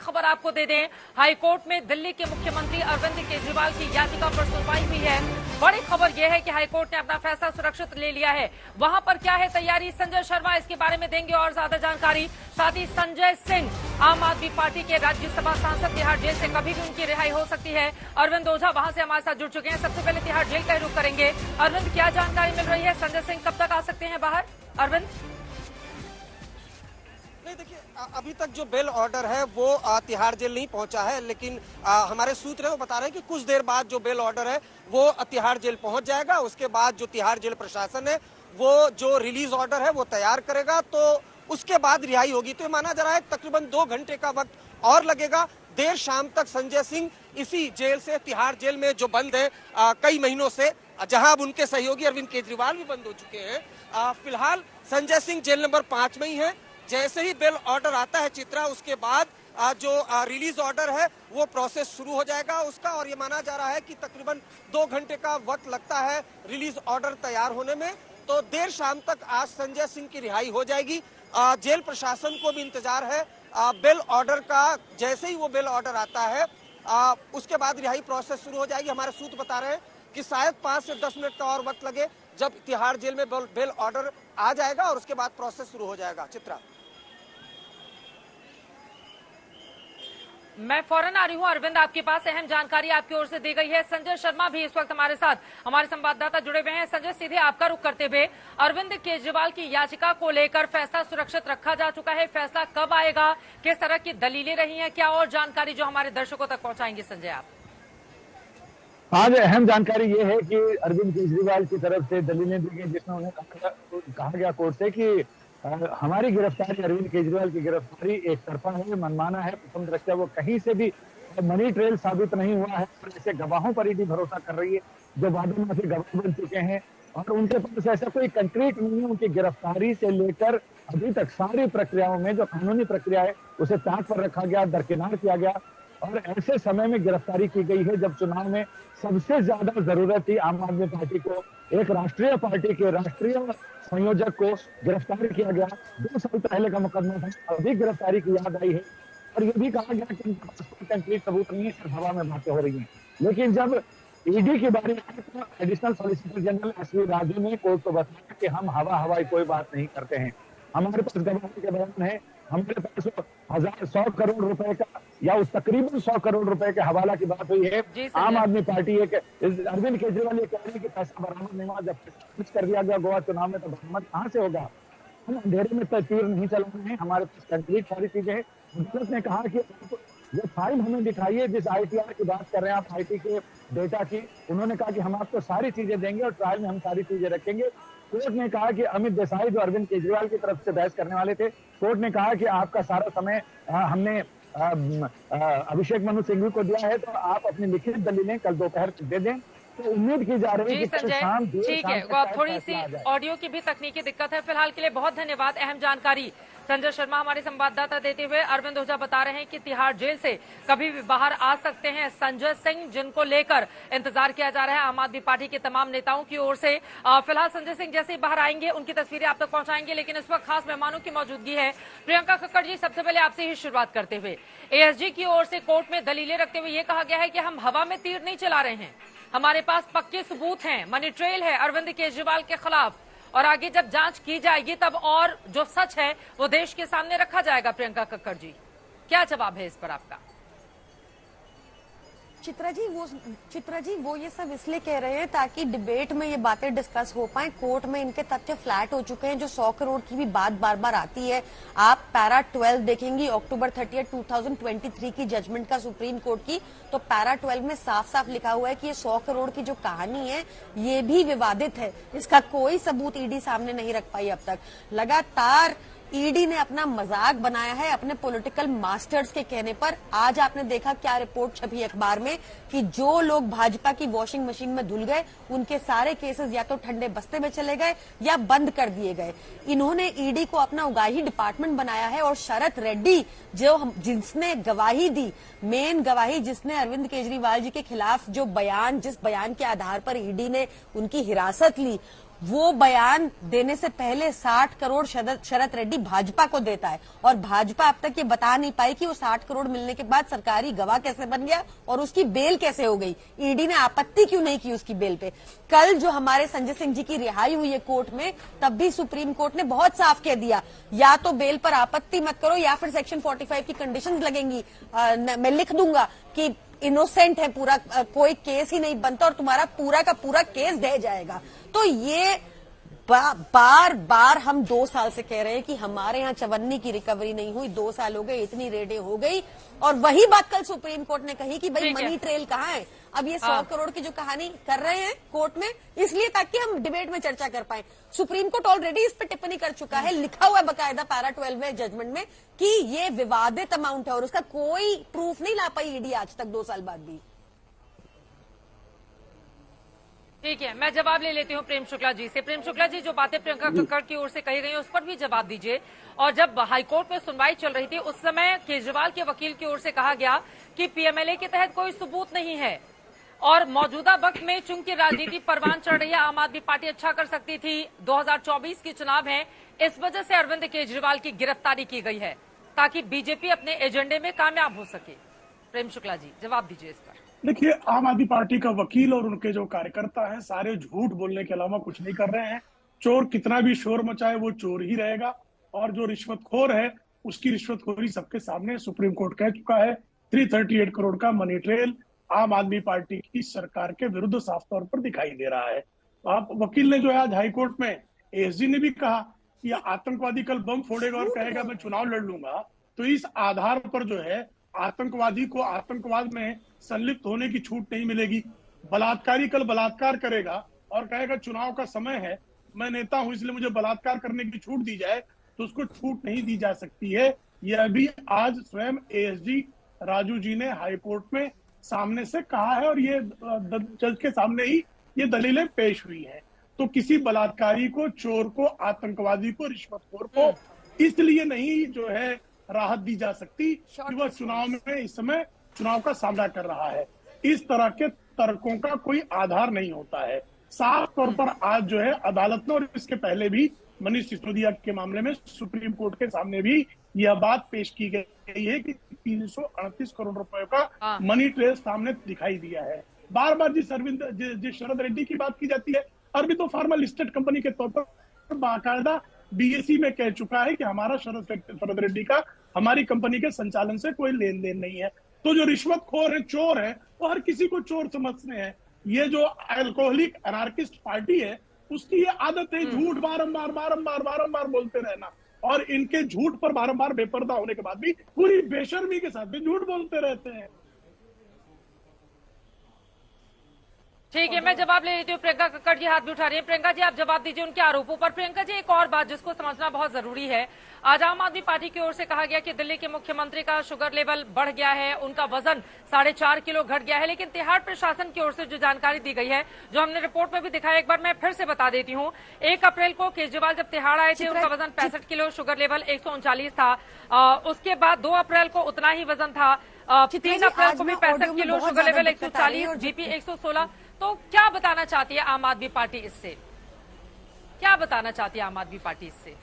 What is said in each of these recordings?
खबर आपको दे दें, हाईकोर्ट में दिल्ली के मुख्यमंत्री अरविंद केजरीवाल की याचिका पर सुनवाई हुई है। बड़ी खबर यह है कि हाईकोर्ट ने अपना फैसला सुरक्षित ले लिया है। वहां पर क्या है तैयारी, संजय शर्मा इसके बारे में देंगे और ज्यादा जानकारी। साथ ही संजय सिंह, आम आदमी पार्टी के राज्यसभा सांसद, तिहाड़ जेल से कभी भी उनकी रिहाई हो सकती है। अरविंद ओझा वहां से हमारे साथ जुड़ चुके हैं। सबसे पहले तिहाड़ जेल का रुख करेंगे। अरविंद, क्या जानकारी मिल रही है? संजय सिंह कब तक आ सकते हैं बाहर? अरविंद, नहीं देखिए, अभी तक जो बेल ऑर्डर है वो तिहाड़ जेल नहीं पहुंचा है, लेकिन हमारे सूत्र है वो बता रहे हैं कि कुछ देर बाद जो बेल ऑर्डर है वो तिहाड़ जेल पहुंच जाएगा। उसके बाद जो तिहाड़ जेल प्रशासन है वो जो रिलीज ऑर्डर है वो तैयार करेगा, तो उसके बाद रिहाई होगी। तो ये माना जा रहा है तकरीबन 2 घंटे का वक्त और लगेगा। देर शाम तक संजय सिंह इसी जेल से, तिहाड़ जेल में जो बंद है कई महीनों से, जहां अब उनके सहयोगी अरविंद केजरीवाल भी बंद हो चुके हैं, फिलहाल संजय सिंह जेल नंबर 5 में ही है। जैसे ही बेल ऑर्डर आता है चित्रा, उसके बाद जो रिलीज ऑर्डर है वो प्रोसेस शुरू हो जाएगा उसका, और ये माना जा रहा है कि तकरीबन 2 घंटे का वक्त लगता है रिलीज ऑर्डर तैयार होने में। तो देर शाम तक आज संजय सिंह की रिहाई हो जाएगी। जेल प्रशासन को भी इंतजार है बेल ऑर्डर का। जैसे ही वो बेल ऑर्डर आता है उसके बाद रिहाई प्रोसेस शुरू हो जाएगी। हमारे सूत्र बता रहे हैं कि शायद 5 से 10 मिनट का और वक्त लगे, जब तिहाड़ जेल में बेल ऑर्डर आ जाएगा और उसके बाद प्रोसेस शुरू हो जाएगा। चित्रा, मैं फौरन आ रही हूं अरविंद, आपके पास अहम जानकारी आपकी ओर से दी गई है। संजय शर्मा भी इस वक्त हमारे साथ, हमारे संवाददाता जुड़े हुए हैं। संजय, सीधे आपका रुख करते हुए, अरविंद केजरीवाल की याचिका को लेकर फैसला सुरक्षित रखा जा चुका है, फैसला कब आएगा, किस तरह की दलीलें रही हैं, क्या और जानकारी जो हमारे दर्शकों तक पहुंचाएंगे संजय आप? आज अहम जानकारी ये है कि अरविंद केजरीवाल की तरफ से दलीलें दी गई, जिसमें उन्हें कहा गया कोर्ट से कि हमारी गिरफ्तारी, अरविंद केजरीवाल की गिरफ्तारी एक तरफा है, मनमाना है। प्रथम दृष्टया वो कहीं से भी मनी ट्रेल साबित नहीं हुआ है, और ऐसे गवाहों पर ईडी भरोसा कर रही है जो वादों में गवाह बन चुके हैं, और उनके पास ऐसा कोई कंक्रीट नहीं है। उनकी गिरफ्तारी से लेकर अभी तक सारी प्रक्रियाओं में जो कानूनी प्रक्रिया है उसे ताक पर रखा गया, दरकिनार किया गया, और ऐसे समय में गिरफ्तारी की गई है जब चुनाव में सबसे ज्यादा जरूरत थी आम आदमी पार्टी को। एक राष्ट्रीय पार्टी के राष्ट्रीय संयोजक को गिरफ्तार किया गया। 2 साल पहले का मुकदमा था, अभी गिरफ्तारी की याद आई है, और ये भी कहा गया कि उनके पास कोई कंक्रीट सबूत नहीं है, सिर्फ हवा में बातें हो रही हैं। लेकिन जब ईडी के बारे में additional solicitor general SV Raju ने कोर्ट को बताया कि हम हवाई कोई बात नहीं करते हैं, हमारे पास गवाही के बयान है, हमारे पास 100 करोड़ रुपए का या उस तकरीबन 100 करोड़ रुपए के हवाला की बात हुई है। आम आदमी पार्टी अरविंद केजरीवाल ये कह रहे हैं कि पैसा बरामद नहीं हुआ, जब कुछ कर दिया गया गोवा चुनाव में, तो बरामद कहाँ से होगा? हम अंधेरे में तीर नहीं चला रहे हैं, हमारे पास कंक्रीट सारी चीजें हैं। अदालत ने कहा कि ये फाइल हमें दिखाइए, जिस ITR की बात कर रहे हैं आप, IT के डेटा की। उन्होंने कहा कि हम आपको सारी चीजें देंगे और ट्रायल में हम सारी चीजें रखेंगे। कोर्ट ने कहा कि अमित देसाई, जो अरविंद केजरीवाल की तरफ से बहस करने वाले थे, कोर्ट ने कहा कि आपका सारा समय हमने अभिषेक मनु सिंघवी को दिया है, तो आप अपनी लिखित दलीलें कल दोपहर दे दें। तो उम्मीद की जा रही है कि शाम, ठीक है, थोड़ी सी ऑडियो की भी तकनीकी दिक्कत है। फिलहाल के लिए बहुत धन्यवाद। अहम जानकारी संजय शर्मा हमारे संवाददाता देते हुए। अरविंद ओझा बता रहे हैं कि तिहाड़ जेल से कभी भी बाहर आ सकते हैं संजय सिंह, जिनको लेकर इंतजार किया जा रहा है आम आदमी पार्टी के तमाम नेताओं की ओर से। फिलहाल संजय सिंह जैसे ही बाहर आएंगे उनकी तस्वीरें आप तक पहुंचाएंगे, लेकिन इस वक्त खास मेहमानों की मौजूदगी है। प्रियंका कक्कड़ जी, सबसे पहले आपसे ही शुरुआत करते हुए, ASG की ओर से कोर्ट में दलीलें रखते हुए ये कहा गया है कि हम हवा में तीर नहीं चला रहे हैं, हमारे पास पक्के सबूत हैं, मनी ट्रेल है अरविंद केजरीवाल के खिलाफ, और आगे जब जांच की जाएगी तब और जो सच है वो देश के सामने रखा जाएगा। प्रियंका कक्कड़ जी, क्या जवाब है इस पर आपका? चित्रा जी वो ये सब इसलिए कह रहे हैं ताकि डिबेट में ये बातें डिस्कस हो पाए। कोर्ट में इनके तथ्य फ्लैट हो चुके हैं। जो 100 करोड़ की भी बात बार बार आती है, आप पैरा 12 देखेंगी अक्टूबर 30, 2023 की जजमेंट का सुप्रीम कोर्ट की, तो पैरा 12 में साफ साफ लिखा हुआ है कि ये 100 करोड़ की जो कहानी है ये भी विवादित है। इसका कोई सबूत ईडी सामने नहीं रख पाई अब तक। लगातार ईडी ने अपना मजाक बनाया है अपने पॉलिटिकल मास्टर्स के कहने पर। आज आपने देखा क्या रिपोर्ट छपी अखबार में कि जो लोग भाजपा की वॉशिंग मशीन में धुल गए उनके सारे केसेस या तो ठंडे बस्ते में चले गए या बंद कर दिए गए। इन्होंने ईडी को अपना उगाही डिपार्टमेंट बनाया है, और शरत रेड्डी जिसने गवाही दी, मेन गवाही जिसने अरविंद केजरीवाल जी के खिलाफ जो बयान, जिस बयान के आधार पर ईडी ने उनकी हिरासत ली, वो बयान देने से पहले 60 करोड़ शरद रेड्डी भाजपा को देता है और भाजपा अब तक ये बता नहीं पाई कि वो 60 करोड़ मिलने के बाद सरकारी गवाह कैसे बन गया और उसकी बेल कैसे हो गई। ईडी ने आपत्ति क्यों नहीं की उसकी बेल पे। कल जो हमारे संजय सिंह जी की रिहाई हुई है कोर्ट में, तब भी सुप्रीम कोर्ट ने बहुत साफ कह दिया, या तो बेल पर आपत्ति मत करो या फिर सेक्शन 45 की कंडीशंस लगेंगी। मैं लिख दूंगा कि इनोसेंट है पूरा, कोई केस ही नहीं बनता और तुम्हारा पूरा का पूरा केस ढह जाएगा। तो ये बार बार हम 2 साल से कह रहे हैं कि हमारे यहाँ चवन्नी की रिकवरी नहीं हुई, 2 साल हो गए, इतनी रेडें हो गई और वही बात कल सुप्रीम कोर्ट ने कही कि भाई मनी ट्रेल कहाँ है। अब ये 100 करोड़ की जो कहानी कर रहे हैं कोर्ट में, इसलिए ताकि हम डिबेट में चर्चा कर पाए। सुप्रीम कोर्ट ऑलरेडी इस पर टिप्पणी कर चुका है, लिखा हुआ है बकायदा पैरा 12 में जजमेंट में कि ये विवादित अमाउंट है और उसका कोई प्रूफ नहीं ला पाई ईडी आज तक 2 साल बाद भी। ठीक है, मैं जवाब ले लेती हूँ प्रेम शुक्ला जी से। प्रेम शुक्ला जी, जो बातें प्रियंका कक्कड़ की ओर से कही गई उस पर भी जवाब दीजिए। और जब हाईकोर्ट में सुनवाई चल रही थी उस समय केजरीवाल के वकील की ओर से कहा गया कि पीएमएलए के तहत कोई सबूत नहीं है और मौजूदा वक्त में चूंकि राजनीति परवान चढ़ रही है, आम आदमी पार्टी अच्छा कर सकती थी, 2024 के चुनाव है, इस वजह से अरविंद केजरीवाल की गिरफ्तारी की गई है ताकि बीजेपी अपने एजेंडे में कामयाब हो सके। प्रेम शुक्ला जी, जवाब दीजिए इस पर। देखिए, आम आदमी पार्टी का वकील और उनके जो कार्यकर्ता हैं सारे झूठ बोलने के अलावा कुछ नहीं कर रहे हैं। चोर कितना भी शोर मचाए वो चोर ही रहेगा और जो रिश्वतखोर है उसकी रिश्वतखोरी सबके सामने सुप्रीम कोर्ट कह चुका है। 338 करोड़ का मनी ट्रेल आम आदमी पार्टी की सरकार के विरुद्ध साफ तौर पर दिखाई दे रहा है। आप वकील ने जो है आज हाईकोर्ट में, एएसजी ने भी कहा कि आतंकवादी कल बम फोड़ेगा और कहेगा मैं चुनाव लड़ लूंगा, तो इस आधार पर जो है आतंकवादी को आतंकवाद में संलिप्त होने की छूट नहीं मिलेगी। बलात्कारी कल बलात्कार करेगा और कहेगा चुनाव का समय है, मैं नेता हूं इसलिए मुझे बलात्कार करने की छूट दी जाए, तो उसको छूट नहीं दी जा सकती है। यह भी आज स्वयं एएसजी राजू जी ने हाईकोर्ट में सामने से कहा है और ये जज के सामने ही ये दलीलें पेश हुई हैं। तो किसी बलात्कारी को, चोर को, आतंकवादी को, रिश्वतखोर को इसलिए नहीं जो है राहत दी जा सकती कि वह चुनाव में इस समय चुनाव का सामना कर रहा है। इस तरह के तर्कों का कोई आधार नहीं होता है। साफ तौर पर आज जो है अदालत ने और इसके पहले भी मनीष सिसोदिया के मामले में सुप्रीम कोर्ट के सामने भी यह बात पेश की गई है कि 338 करोड़ रुपए का मनी ट्रेल सामने दिखाई दिया है। बार बार जिस शरद रेड्डी की बात की जाती है, अरविंदो फार्मा लिस्टेड कंपनी के तौर पर बाकायदा बीएसई में कह चुका है कि हमारा शरद रेड्डी का हमारी कंपनी के संचालन से कोई लेन देन नहीं है। तो जो रिश्वतखोर है, चोर है, वो हर किसी को चोर समझते हैं। ये जो अल्कोहलिक अनार्किस्ट पार्टी है उसकी ये आदत है झूठ बारंबार बोलते रहना और इनके झूठ पर बारंबार बेपर्दा होने के बाद भी पूरी बेशर्मी के साथ भी झूठ बोलते रहते हैं। ठीक है, मैं जवाब ले लेती हूँ। प्रियंका कक्कड़ जी हाथ भी उठा रही है। प्रियंका जी, आप जवाब दीजिए उनके आरोपों पर। प्रियंका जी, एक और बात जिसको समझना बहुत जरूरी है, आज आम आदमी पार्टी की ओर से कहा गया कि दिल्ली के मुख्यमंत्री का शुगर लेवल बढ़ गया है, उनका वजन 4.5 किलो घट गया है, लेकिन तिहाड़ प्रशासन की ओर से जो जानकारी दी गई है, जो हमने रिपोर्ट में भी दिखाया, एक बार मैं फिर से बता देती हूँ। 1 अप्रैल को केजरीवाल जब तिहाड़ आए थे उनका वजन 65 किलो, शुगर लेवल 139 था। उसके बाद 2 अप्रैल को उतना ही वजन था, 3 अप्रैल को भी 65 किलो, शुगर लेवल 140, बीपी 116। तो क्या बताना चाहती है आम आदमी पार्टी इससे? क्या बताना चाहती है आम आदमी पार्टी इससे?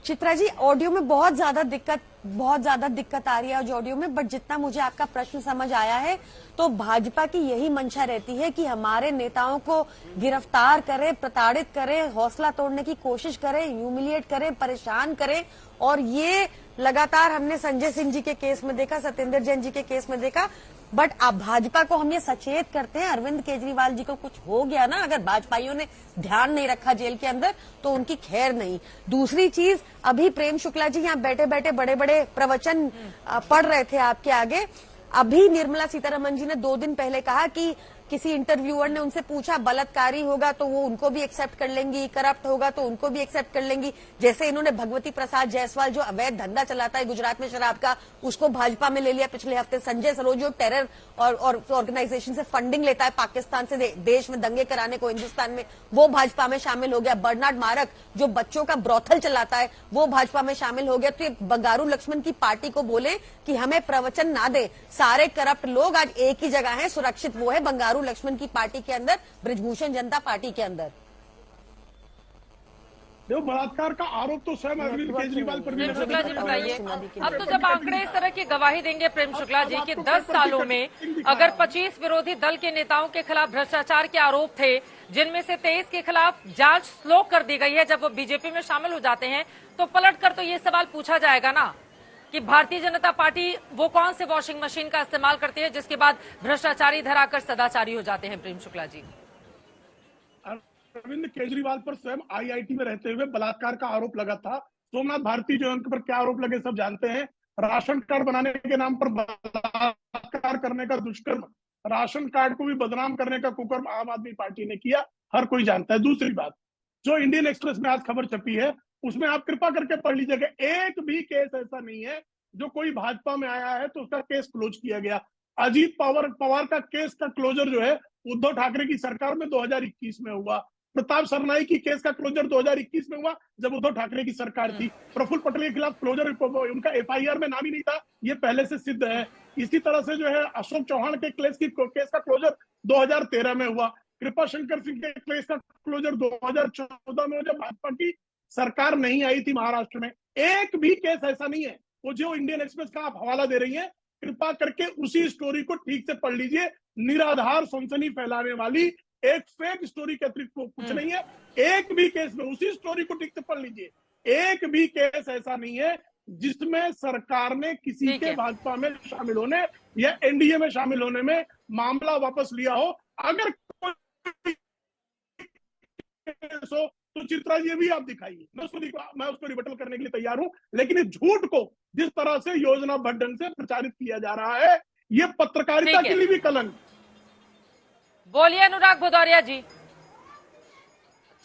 चित्रा जी, ऑडियो में बहुत ज्यादा दिक्कत आ रही है ऑडियो में, बट जितना मुझे आपका प्रश्न समझ आया है तो भाजपा की यही मंशा रहती है कि हमारे नेताओं को गिरफ्तार करें, प्रताड़ित करें, हौसला तोड़ने की कोशिश करें, ह्यूमिलिएट करें, परेशान करें। और ये लगातार हमने संजय सिंह जी के केस में देखा, सत्येंद्र जैन जी के केस में देखा। बट अब भाजपा को हम ये सचेत करते हैं, अरविंद केजरीवाल जी को कुछ हो गया ना, अगर भाजपाइयों ने ध्यान नहीं रखा जेल के अंदर तो उनकी खैर नहीं। दूसरी चीज, अभी प्रेम शुक्ला जी यहाँ बैठे बैठे बड़े बड़े प्रवचन पढ़ रहे थे आपके आगे। अभी निर्मला सीतारमण जी ने 2 दिन पहले कहा कि किसी इंटरव्यूअर ने उनसे पूछा बलात्कारी होगा तो वो उनको भी एक्सेप्ट कर लेंगी, करप्ट होगा तो उनको भी एक्सेप्ट कर लेंगी। जैसे इन्होंने भगवती प्रसाद जायसवाल जो अवैध धंधा चलाता है गुजरात में शराब का, उसको भाजपा में ले लिया पिछले हफ्ते। संजय सरोज जो टेरर और ऑर्गेनाइजेशन से फंडिंग लेता है पाकिस्तान से देश में दंगे कराने को हिंदुस्तान में, वो भाजपा में शामिल हो गया। बर्नार्ड मारक जो बच्चों का ब्रोथल चलाता है वो भाजपा में शामिल हो गया। तो ये बंगारू लक्ष्मण की पार्टी को बोले कि हमें प्रवचन ना दे, सारे करप्ट लोग आज एक ही जगह है, सुरक्षित वो है बंगारू लक्ष्मण की पार्टी के अंदर, बृजभूषण जनता पार्टी के अंदर। देखो, बलात्कार का आरोप तो स्वयं अरविंद केजरीवाल पर भी प्रेम लगा शुक्ला जी था। बताइए, अब तो जब आंकड़े इस तरह की गवाही देंगे प्रेम शुक्ला जी कि 10 सालों में अगर 25 विरोधी दल के नेताओं के खिलाफ भ्रष्टाचार के आरोप थे, जिनमें से 23 के खिलाफ जांच स्लो कर दी गई है जब वो बीजेपी में शामिल हो जाते हैं, तो पलट कर तो ये सवाल पूछा जाएगा ना कि भारतीय जनता पार्टी वो कौन से वॉशिंग मशीन का इस्तेमाल करती है जिसके बाद भ्रष्टाचारी धराकर सदाचारी हो जाते हैं। प्रेम शुक्ला जी, अरविंद केजरीवाल पर स्वयं आईआईटी में रहते हुए बलात्कार का आरोप लगा था। सोमनाथ भारती जो उनके पर क्या आरोप लगे सब जानते हैं। राशन कार्ड बनाने के नाम पर बलात्कार करने का दुष्कर्म, राशन कार्ड को भी बदनाम करने का कुकर्म आम आदमी पार्टी ने किया, हर कोई जानता है। दूसरी बात, जो इंडियन एक्सप्रेस में आज खबर छपी है उसमें आप कृपा करके पढ़ लीजिएगा, एक भी केस ऐसा नहीं है जो कोई भाजपा में आया है तो उसका केस क्लोज किया गया। अजीत पवार का केस का क्लोजर जो है उद्धव ठाकरे की सरकार में 2021 में हुआ। प्रताप सरनाई की केस का क्लोजर 2021 में हुआ जब उद्धव ठाकरे की सरकार थी। प्रफुल्ल पटेल के खिलाफ क्लोजर उनका एफआईआर में नाम ही नहीं था, ये पहले से सिद्ध है। इसी तरह से जो है अशोक चौहान के केस का क्लोजर 2013 में हुआ। कृपा शंकर सिंह के केस का क्लोजर 2014 में, जब भाजपा की सरकार नहीं आई थी महाराष्ट्र में। एक भी केस ऐसा नहीं है। वो जो इंडियन एक्सप्रेस का आप हवाला दे रही हैं, कृपा करके उसी स्टोरी को ठीक से पढ़ लीजिए। निराधार सनसनी फैलाने वाली एक फेक स्टोरी के अतिरिक्त कुछ नहीं है। एक भी केस में उसी स्टोरी को ठीक से पढ़ लीजिए। एक भी केस ऐसा नहीं है जिसमें सरकार ने किसी के भाजपा में शामिल होने या एनडीए में शामिल होने में मामला वापस लिया हो। अगर कोई केस हो तो चित्रा जी भी आप दिखाइए, मैं उसको रिबटल करने के लिए तैयार हूं। लेकिन इस झूठ को जिस तरह से योजनाबद्ध ढंग से प्रचारित किया जा रहा है, ये पत्रकारिता के लिए भी कलंक। बोलिए अनुराग भदौरिया जी।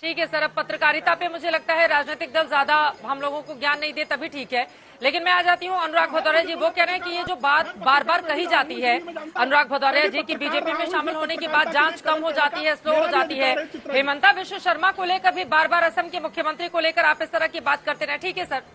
ठीक है सर, अब पत्रकारिता पे मुझे लगता है राजनीतिक दल ज्यादा हम लोगों को ज्ञान नहीं दे तभी ठीक है। लेकिन मैं आ जाती हूँ अनुराग भदौरिया जी। वो कह रहे हैं कि ये जो बात बार बार कही जाती है अनुराग भदौरिया जी की बीजेपी में शामिल होने के बाद जांच कम हो जाती है, स्लो हो जाती है। हेमंता विश्व शर्मा को लेकर भी बार बार असम के मुख्यमंत्री को लेकर आप इस तरह की बात करते रहे। ठीक है सर,